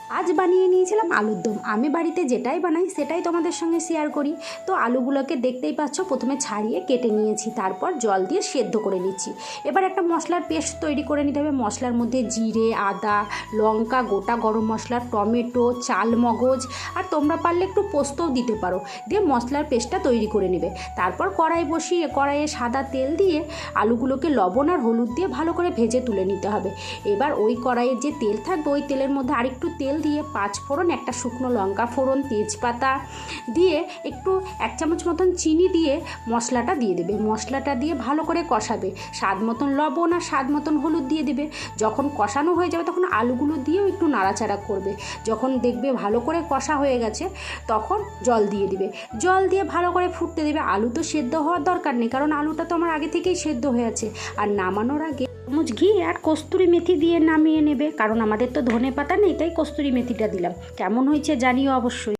আজ বানিয়ে নিয়েছিলাম আলুর দম। আমি বাড়িতে যেটাই বানাই সেটাই তোমাদের সঙ্গে শেয়ার করি। তো আলুগুলোকে দেখতেই পাচ্ছ, প্রথমে ছাড়িয়ে কেটে নিয়েছি, তারপর জল দিয়ে সেদ্ধ করে নিচ্ছি। এবার একটা মশলার পেস্ট তৈরি করে নিতে হবে। মশলার মধ্যে জিরে, আদা, লঙ্কা, গোটা গরম মশলা, টমেটো, চাল মগজ, আর তোমরা পারলে একটু পোস্তও দিতে পারো, দিয়ে মশলার পেস্টটা তৈরি করে নেবে। তারপর কড়াই বসিয়ে কড়াইয়ে সাদা তেল দিয়ে আলুগুলোকে লবণ আর হলুদ দিয়ে ভালো করে ভেজে তুলে নিতে হবে। এবার ওই কড়াইয়ের যে তেল থাকবে ওই তেলের মধ্যে আরেকটু তেল দিয়ে 5 ফোড়ন, একটা শুকনো লঙ্কা ফোড়ন, তেজপাতা দিয়ে একটু 1 চামচ মতন চিনি দিয়ে মশলাটা দিয়ে দেবে। মশলাটা দিয়ে ভালো করে কষাবে। স্বাদ মতন লবণ আর স্বাদ মতন হলুদ দিয়ে দেবে। যখন কষানো হয়ে যাবে তখন আলুগুলো দিয়েও একটু নাড়াচাড়া করবে। যখন দেখবে ভালো করে কষা হয়ে গেছে তখন জল দিয়ে দিবে। জল দিয়ে ভালো করে ফুটতে দেবে। আলু তো সেদ্ধ হওয়ার দরকার নেই, কারণ আলুটা তো আমার আগে থেকেই সেদ্ধ হয়ে আছে। আর নামানোর আগে চামচ ঘি আর কস্তুরি মেথি দিয়ে নামিয়ে নেবে, কারণ আমাদের তো ধনে পাতা নেই, তাই কস্তুরি মেথিটা দিলাম। কেমন হয়েছে জানিও অবশ্যই।